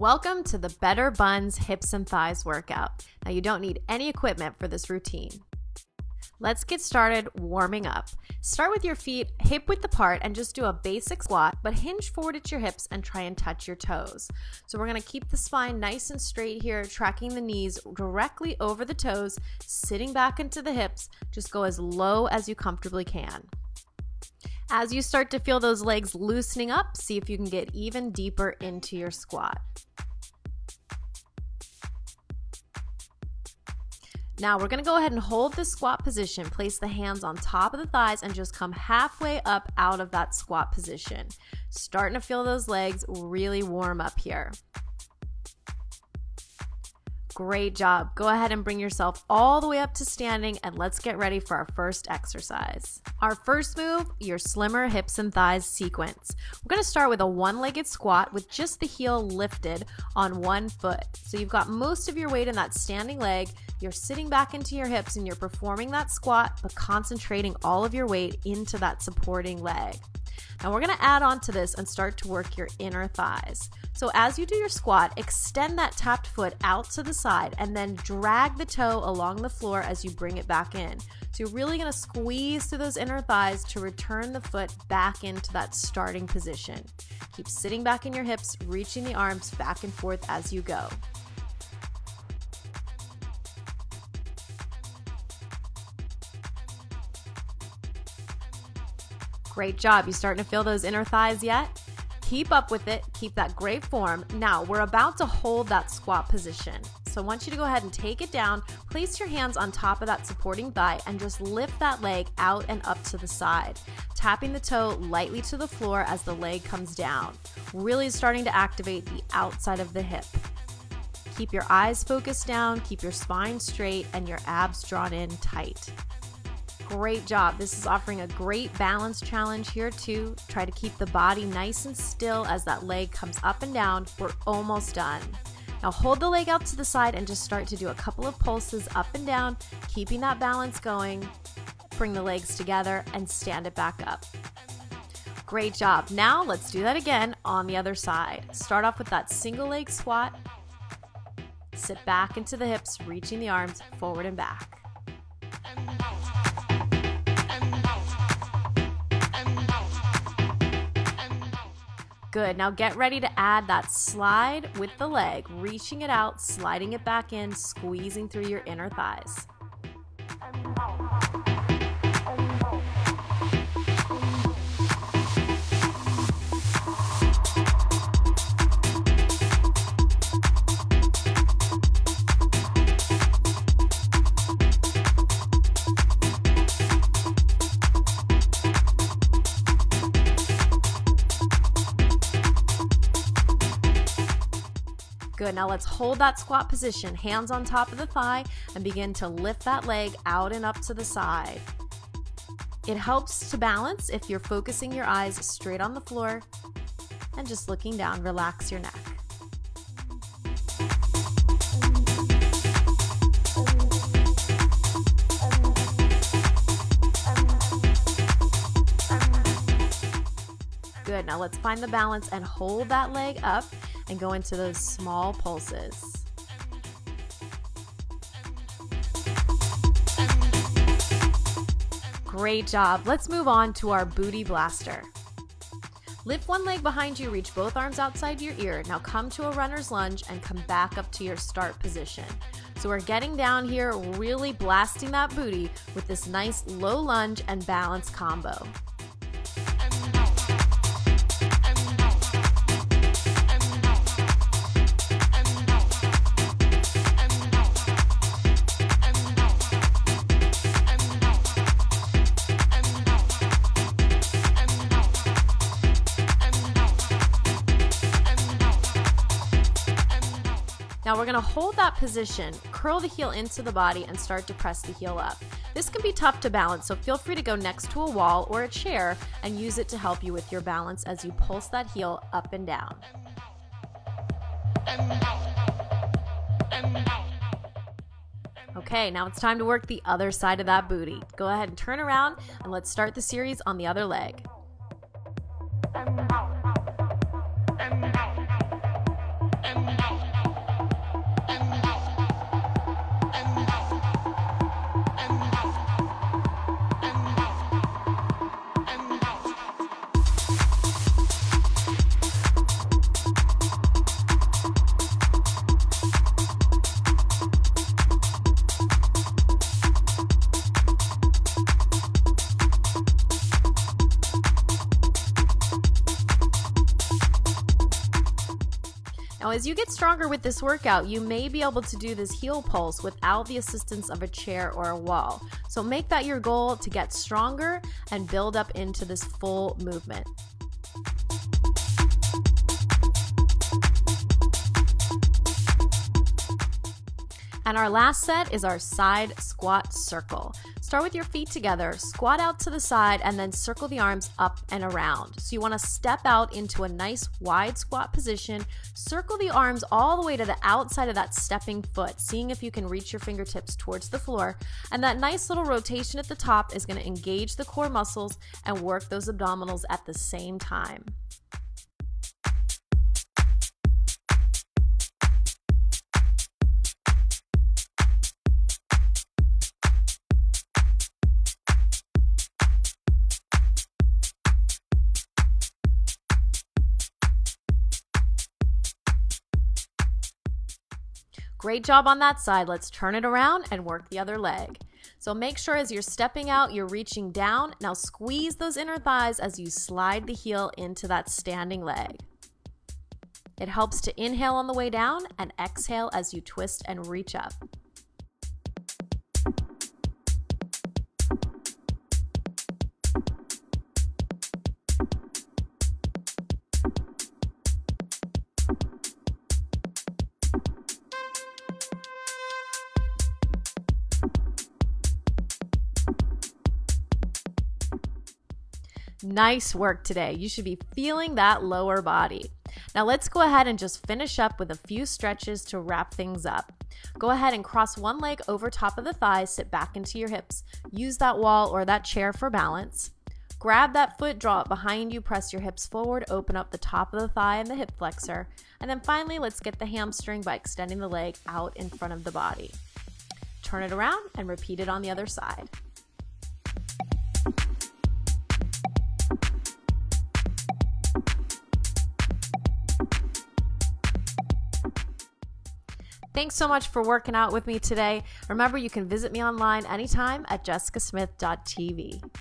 Welcome to the Better Buns Hips and Thighs workout. Now you don't need any equipment for this routine. Let's get started warming up. Start with your feet hip width apart and just do a basic squat, but hinge forward at your hips and try and touch your toes. So we're gonna keep the spine nice and straight here, tracking the knees directly over the toes, sitting back into the hips. Just go as low as you comfortably can. As you start to feel those legs loosening up, see if you can get even deeper into your squat. Now we're gonna go ahead and hold this squat position. Place the hands on top of the thighs and just come halfway up out of that squat position. Starting to feel those legs really warm up here. Great job. Go ahead and bring yourself all the way up to standing and let's get ready for our first exercise. Our first move, your slimmer hips and thighs sequence. We're going to start with a one-legged squat with just the heel lifted on one foot. So you've got most of your weight in that standing leg. You're sitting back into your hips and you're performing that squat, but concentrating all of your weight into that supporting leg. Now we're going to add on to this and start to work your inner thighs. So as you do your squat, extend that tapped foot out to the side and then drag the toe along the floor as you bring it back in. So you're really going to squeeze through those inner thighs to return the foot back into that starting position. Keep sitting back in your hips, reaching the arms back and forth as you go. Great job. You starting to feel those inner thighs yet? Keep up with it. Keep that great form. Now we're about to hold that squat position. So I want you to go ahead and take it down. Place your hands on top of that supporting thigh and just lift that leg out and up to the side, tapping the toe lightly to the floor as the leg comes down. Really starting to activate the outside of the hip. Keep your eyes focused down, keep your spine straight, and your abs drawn in tight. Great job. This is offering a great balance challenge here too. Try to keep the body nice and still as that leg comes up and down. We're almost done. Now hold the leg out to the side and just start to do a couple of pulses up and down, keeping that balance going. Bring the legs together and stand it back up. Great job. Now let's do that again on the other side. Start off with that single leg squat. Sit back into the hips, reaching the arms forward and back. Good. Now get ready to add that slide with the leg, reaching it out, sliding it back in, squeezing through your inner thighs. Good, now let's hold that squat position, hands on top of the thigh, and begin to lift that leg out and up to the side. It helps to balance if you're focusing your eyes straight on the floor and just looking down, relax your neck. Good, now let's find the balance and hold that leg up and go into those small pulses. Great job. Let's move on to our booty blaster. Lift one leg behind you, reach both arms outside your ear. Now come to a runner's lunge and come back up to your start position. So we're getting down here, really blasting that booty with this nice low lunge and balance combo. Now we're gonna hold that position, curl the heel into the body and start to press the heel up. This can be tough to balance, so feel free to go next to a wall or a chair and use it to help you with your balance as you pulse that heel up and down. Okay, now it's time to work the other side of that booty. Go ahead and turn around and let's start the series on the other leg. Now, as you get stronger with this workout, you may be able to do this heel pulse without the assistance of a chair or a wall. So make that your goal to get stronger and build up into this full movement. And our last set is our side squat circle. Start with your feet together, squat out to the side, and then circle the arms up and around. So you want to step out into a nice wide squat position, circle the arms all the way to the outside of that stepping foot, seeing if you can reach your fingertips towards the floor. And that nice little rotation at the top is going to engage the core muscles and work those abdominals at the same time. Great job on that side. Let's turn it around and work the other leg. So make sure as you're stepping out, you're reaching down. Now squeeze those inner thighs as you slide the heel into that standing leg. It helps to inhale on the way down and exhale as you twist and reach up. Nice work today. You should be feeling that lower body. Now let's go ahead and just finish up with a few stretches to wrap things up. Go ahead and cross one leg over top of the thigh, sit back into your hips. Use that wall or that chair for balance. Grab that foot, draw it behind you, press your hips forward, open up the top of the thigh and the hip flexor. And then finally, let's get the hamstring by extending the leg out in front of the body. Turn it around and repeat it on the other side. Thanks so much for working out with me today. Remember, you can visit me online anytime at jessicasmith.tv.